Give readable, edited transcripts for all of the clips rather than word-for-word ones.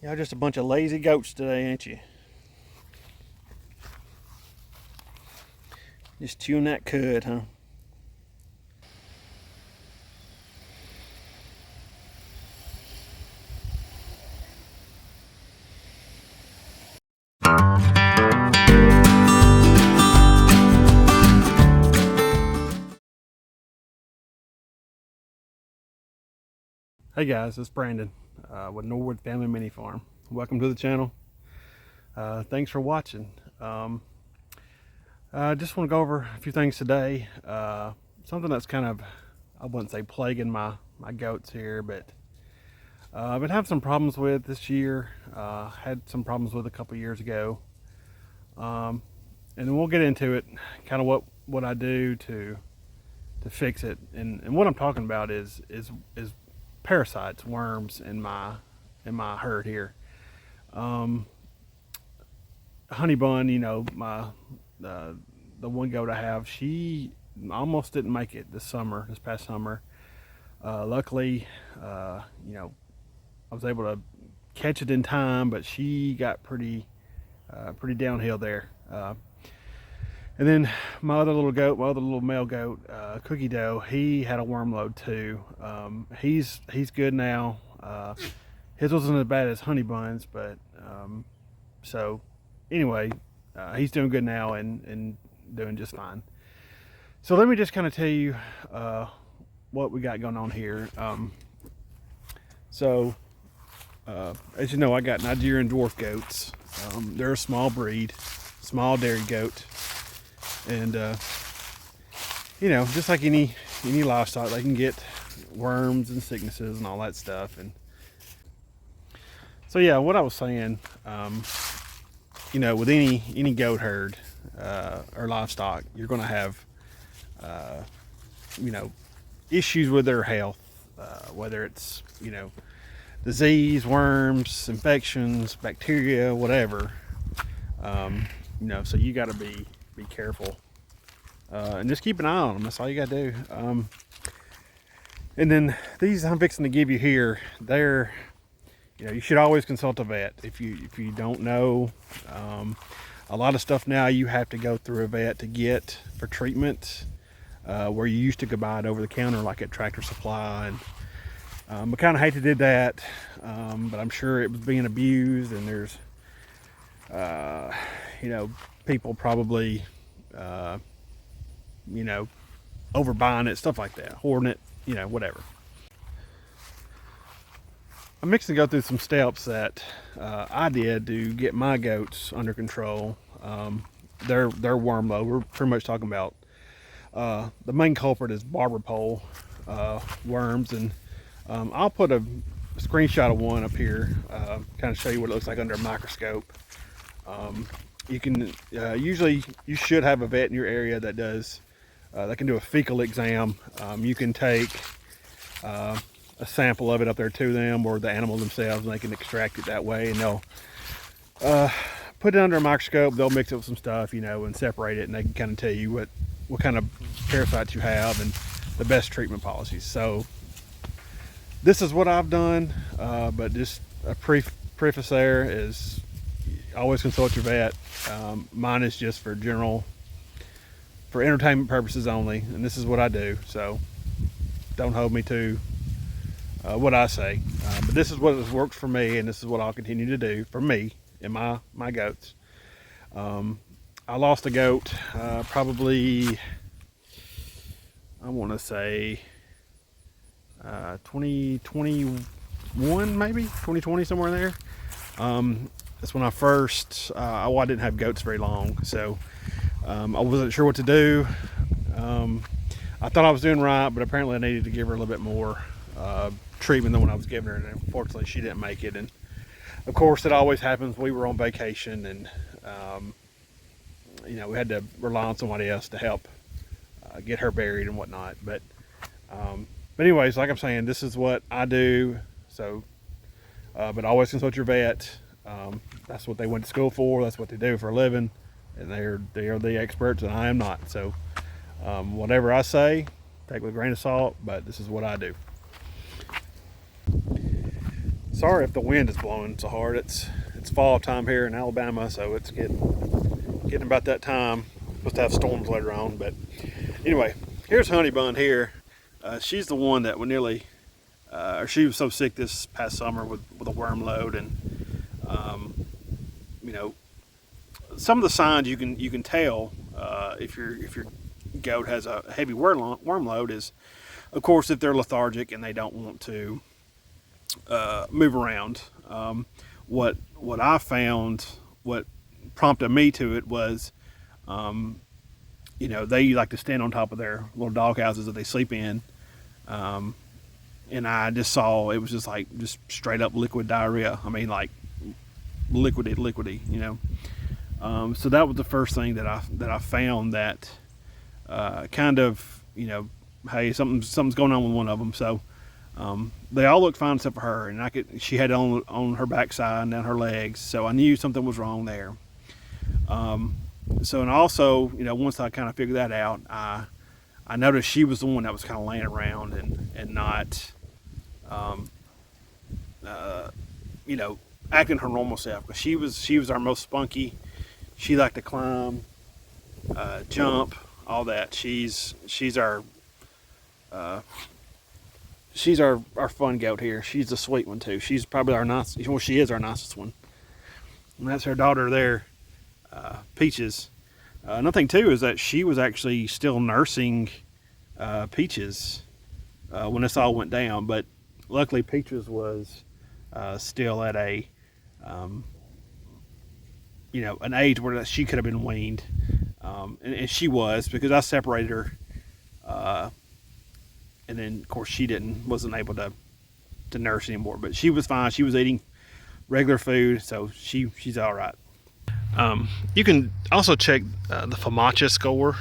Y'all just a bunch of lazy goats today, ain't you? Just chewing that cud, huh? Hey guys, it's Brandon with Norwood Family Mini Farm. Welcome to the channel. Thanks for watching. I just want to go over a few things today. Something that's kind of, I wouldn't say plaguing my goats here, but I've been having some problems with this year. Had some problems with a couple years ago. And then we'll get into it, kind of what I do to fix it. And what I'm talking about is parasites, worms in my herd here. Honey bun, you know, the one goat I have, she almost didn't make it this past summer. Luckily, you know, I was able to catch it in time, but she got pretty downhill there. And then my other little male goat, Cookie Dough, he had a worm load too. He's good now. His wasn't as bad as Honey Bun's, but so anyway, he's doing good now and doing just fine. So let me just kind of tell you what we got going on here. As you know, I got Nigerian dwarf goats. They're a small breed, small dairy goat. And you know, just like any livestock, they can get worms and sicknesses and all that stuff. And so yeah, what I was saying, you know, with any goat herd or livestock, you're going to have you know, issues with their health, whether it's, you know, disease, worms, infections, bacteria, whatever. You know, so you got to be careful and just keep an eye on them. That's all you got to do. And then these I'm fixing to give you here, they're, you know, you should always consult a vet if you don't know. A lot of stuff now you have to go through a vet to get for treatment, where you used to go buy it over the counter like at Tractor Supply. And I kind of hate to do that, but I'm sure it was being abused, and there's you know, people probably you know, overbuying it, stuff like that, hoarding it, you know, whatever. I'm mixing to go through some steps that I did to get my goats under control. Their worm load, we're pretty much talking about the main culprit is barber pole worms, and I'll put a screenshot of one up here, kind of show you what it looks like under a microscope. You can usually, you should have a vet in your area that does that can do a fecal exam. You can take a sample of it up there to them, or the animal themselves, and they can extract it that way, and they'll put it under a microscope. They'll mix it with some stuff, you know, and separate it, and they can kind of tell you what kind of parasites you have and the best treatment policies. So this is what I've done, but just a preface there is always consult your vet. Mine is just for entertainment purposes only, and this is what I do, so don't hold me to what I say, but this is what has worked for me, and this is what I'll continue to do for me and my goats. I lost a goat probably, I want to say 2021, maybe 2020, somewhere in there. That's when I first, I didn't have goats very long, so I wasn't sure what to do. I thought I was doing right, but apparently I needed to give her a little bit more treatment than what I was giving her, and unfortunately she didn't make it. And of course, it always happens. We were on vacation, and you know, we had to rely on somebody else to help get her buried and whatnot. But anyways, like I'm saying, this is what I do. So, but always consult your vet. That's what they went to school for. That's what they do for a living, and they are the experts, and I am not. So, whatever I say, take it with a grain of salt. But this is what I do. sorry if the wind is blowing so hard. It's fall time here in Alabama, so it's getting about that time. Supposed to have storms later on, but anyway, here's Honey Bun here. She's the one that would nearly, or she was so sick this past summer with a worm load, and you know, some of the signs you can tell if your goat has a heavy worm load is, of course, if they're lethargic and they don't want to move around. What I found, what prompted me to it was, you know, they like to stand on top of their little dog houses that they sleep in, and I just saw it was just straight up liquid diarrhea. I mean, like liquidy, you know. So that was the first thing that I found that kind of, you know, hey, something's going on with one of them. So they all looked fine except for her, and she had it on her backside and down her legs, so I knew something was wrong there. And also, you know, once I kind of figured that out, I noticed she was the one that was kind of laying around and not, you know, acting her normal self. Because she was our most spunky. She liked to climb, jump, all that. She's our fun goat here. She's the sweet one too. She's probably our nicest. Well, she is our nicest one. And that's her daughter there, Peaches. Another thing too is that she was actually still nursing Peaches when this all went down. But luckily, Peaches was still at a, you know, an age where she could have been weaned, and she was, because I separated her. And then, of course, wasn't able to nurse anymore. But she was fine. She was eating regular food, so she's all right. You can also check the FAMACHA score,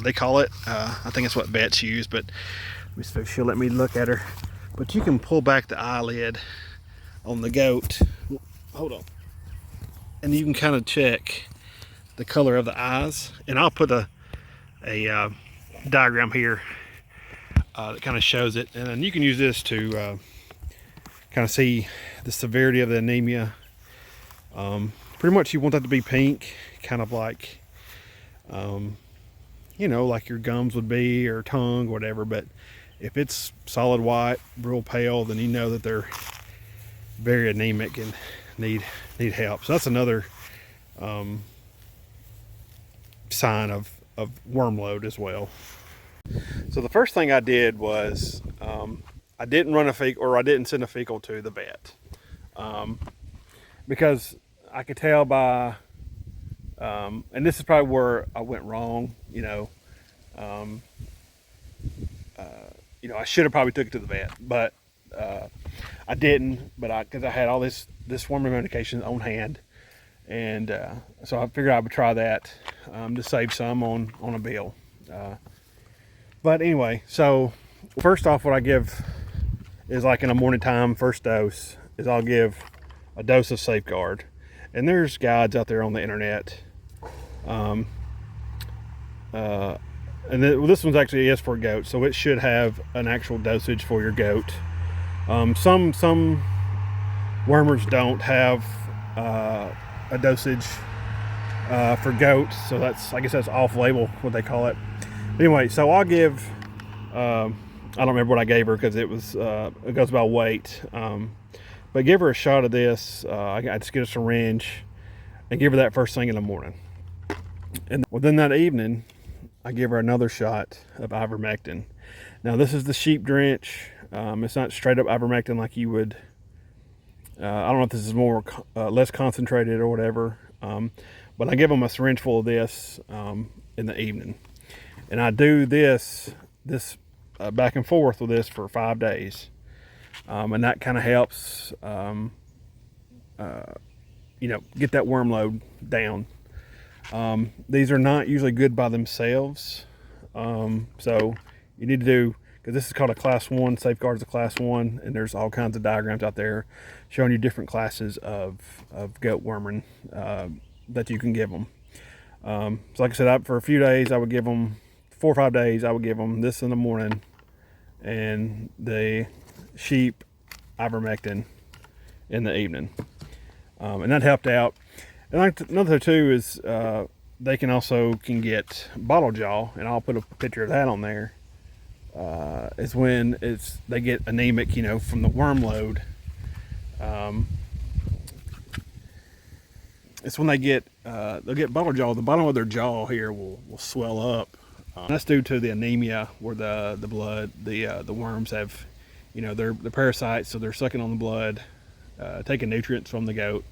they call it. I think it's what vets use, but she'll let me look at her. But you can pull back the eyelid on the goat. Hold on. And you can kind of check the color of the eyes. And I'll put a diagram here that kind of shows it, and then you can use this to kind of see the severity of the anemia. Pretty much you want that to be pink, kind of like, you know, like your gums would be, or tongue, whatever. But if it's solid white, real pale, then you know that they're very anemic and need help. So that's another sign of worm load as well. So the first thing I did was I didn't send a fecal to the vet, because I could tell by, and this is probably where I went wrong. You know, I should have probably took it to the vet, but I didn't. But because I had all this worm medication on hand, and so I figured I would try that to save some on a bill. But anyway, so first off, what I give is, like, in the morning time, first dose is I'll give a dose of Safeguard. And there's guides out there on the internet. And this one's actually is for goats, so it should have an actual dosage for your goat. Some wormers don't have a dosage for goats, so I guess that's off-label, what they call it. Anyway, so I'll give, I don't remember what I gave her, because it goes by weight. But give her a shot of this. I just get a syringe and give her that first thing in the morning. And within that evening, I give her another shot of ivermectin. Now, this is the sheep drench. It's not straight up ivermectin like you would, I don't know if this is more less concentrated or whatever. But I give them a syringe full of this in the evening. And I do this back and forth with this for 5 days. And that kind of helps, get that worm load down. These are not usually good by themselves. So you need to do, because this is called a class 1, Safeguard is a class 1, and there's all kinds of diagrams out there showing you different classes of goat worming that you can give them. So like I said, for a few days, I would give them, 4 or 5 days, I would give them this in the morning and the sheep ivermectin in the evening, and that helped out. And another too is they can get bottle jaw, and I'll put a picture of that on there. Is when they get anemic, from the worm load. It's when they'll get bottle jaw. The bottom of their jaw here will swell up. That's due to the anemia, where the worms have, they're parasites, so they're sucking on the blood, taking nutrients from the goat,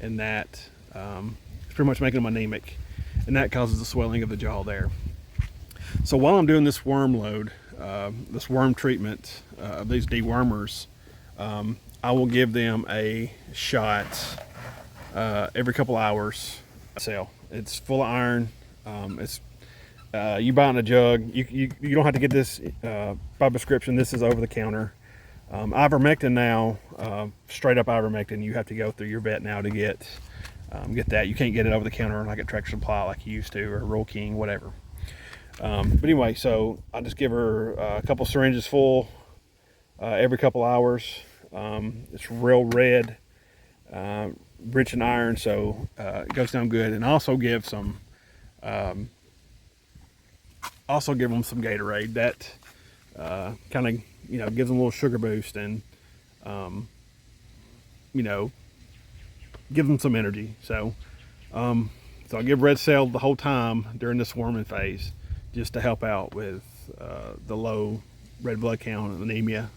and that is pretty much making them anemic, and that causes the swelling of the jaw there. So while I'm doing this worm load, this worm treatment of these dewormers, I will give them a shot every couple hours. It's full of iron. You buy it in a jug. You don't have to get this by prescription. This is over the counter. Ivermectin now, straight up ivermectin, you have to go through your vet now to get that. You can't get it over the counter like at Tractor Supply like you used to, or Rural King, whatever. But anyway, so I just give her a couple syringes full every couple hours. It's real red, rich in iron, so it goes down good. And I also give them some Gatorade. That kind of gives them a little sugar boost, and give them some energy. So I give red cell the whole time during this worming phase, just to help out with the low red blood count and anemia.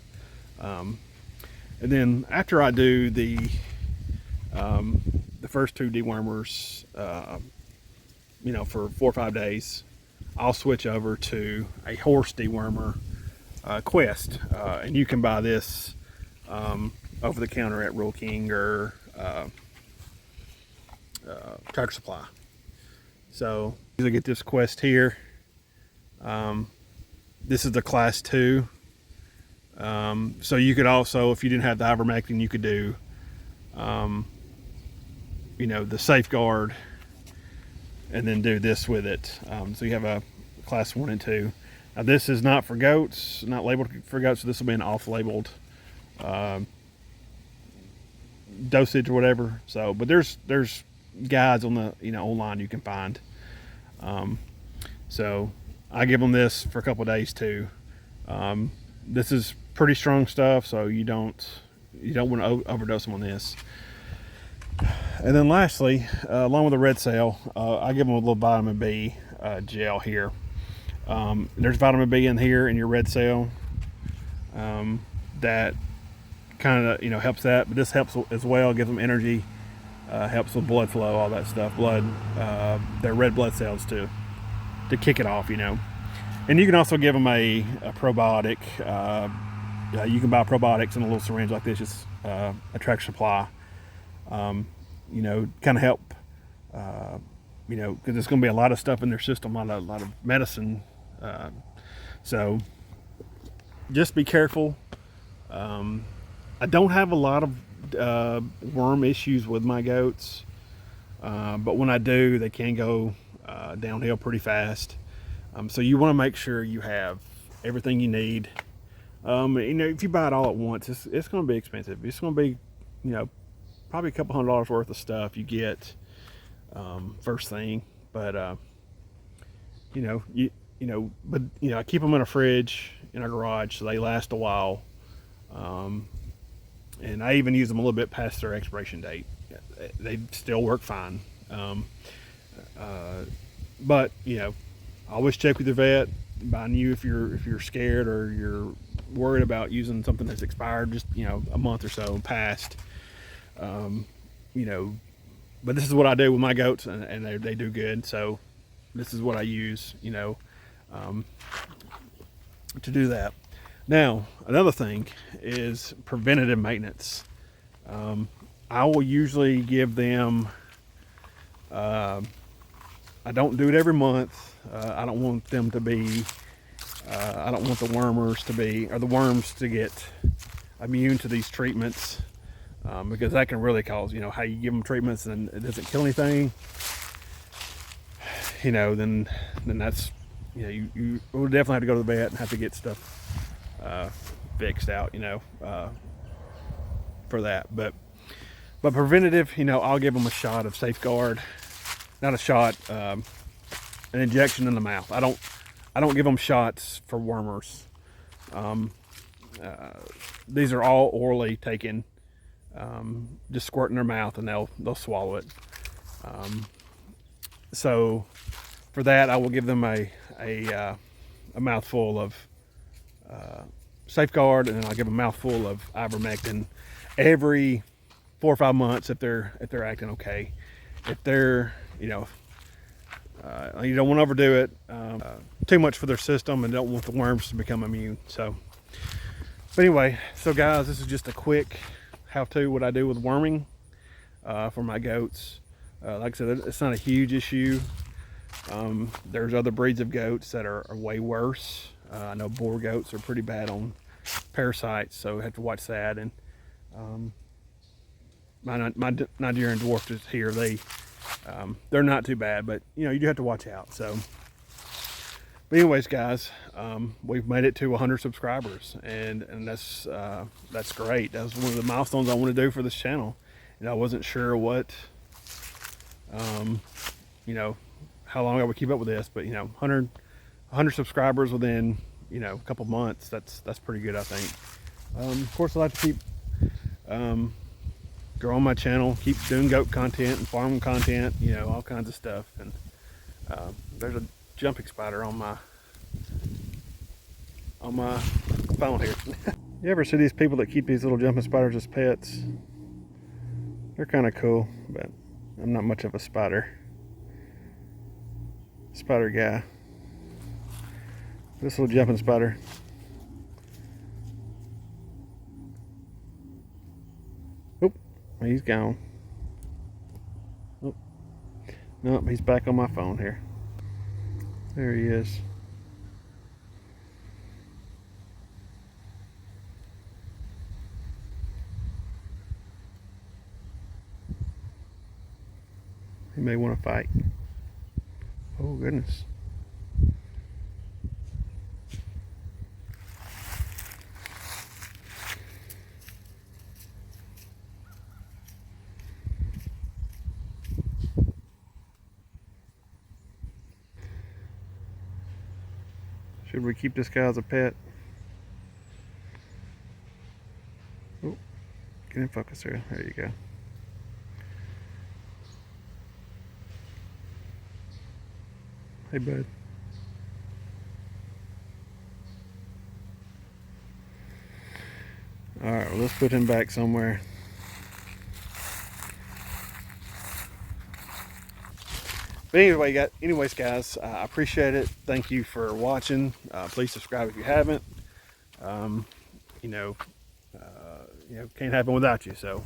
And then after I do the first 2 dewormers, for 4 or 5 days, I'll switch over to a horse dewormer, Quest, and you can buy this over the counter at Rural King or Tractor Supply. So I get this Quest here. This is the class 2. So you could also, if you didn't have the ivermectin, you could do, the Safeguard, and then do this with it. So you have a class 1 and 2. Now this is not for goats, not labeled for goats, so this will be an off-labeled dosage or whatever. So, but there's guides on the online you can find. So I give them this for a couple of days too. This is pretty strong stuff, so you don't want to overdose them on this. And then lastly, along with the red cell, I give them a little vitamin B gel here. There's vitamin B in here in your red cell. That kind of helps that, but this helps as well. Gives them energy, helps with blood flow, all that stuff. Their red blood cells to kick it off, And you can also give them a probiotic. You can buy probiotics in a little syringe like this, just a Tractor Supply. Kind of help, because there's going to be a lot of stuff in their system, a lot of medicine. So just be careful. I don't have a lot of worm issues with my goats, but when I do, they can go downhill pretty fast. So you want to make sure you have everything you need. If you buy it all at once, it's going to be expensive. It's going to be, probably a couple $100 worth of stuff you get first thing. But I keep them in a fridge in our garage so they last a while. And I even use them a little bit past their expiration date. They still work fine. But always check with your vet. By new, if you're scared or you're worried about using something that's expired just a month or so past. But this is what I do with my goats, and they do good. So this is what I use, to do that. Now, another thing is preventative maintenance. I will usually give them, I don't do it every month. I don't want them to be, I don't want the the worms to get immune to these treatments, because that can really cause, how you give them treatments and it doesn't kill anything, then that's, you will definitely have to go to the vet and have to get stuff fixed out, for that. But But preventative, you know, I'll give them a shot of Safeguard, not a shot, an injection in the mouth. I don't give them shots for wormers. These are all orally taken, just squirt in their mouth and they'll swallow it. So for that, I will give them a mouthful of Safeguard, and then I'll give them a mouthful of ivermectin every 4 or 5 months if they're acting okay. If they're, you know, you don't want to overdo it, too much for their system, and don't want the worms to become immune. So, but anyway, so guys, this is just a quick how-to what I do with worming for my goats. Like I said, it's not a huge issue. There's other breeds of goats that are way worse. I know boar goats are pretty bad on parasites, so I have to watch that. And my Nigerian dwarf is here. They're not too bad, but you know, you do have to watch out. So, but anyways, guys, we've made it to 100 subscribers, and that's great. That was one of the milestones I want to do for this channel, and I wasn't sure what, you know, how long I would keep up with this, but you know, 100 subscribers within, you know, a couple months, that's pretty good, I think. Of course, I like to keep growing my channel, keep doing goat content and farm content, you know, all kinds of stuff. And there's a jumping spider on my phone here. You ever see these people that keep these little jumping spiders as pets? They're kind of cool, but I'm not much of a spider guy. This little jumping spider. Oop, he's gone. Oop. Nope, he's back on my phone here. There he is. He may want to fight. Oh goodness. Should we keep this guy as a pet? Oh, get in focus there. There you go. Hey, bud. All right, well, let's put him back somewhere. But anyways, guys, I appreciate it. Thank you for watching. Please subscribe if you haven't. You know, can't happen without you. So,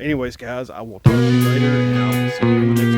anyways, guys, I will talk to you later, and I'll see you in the next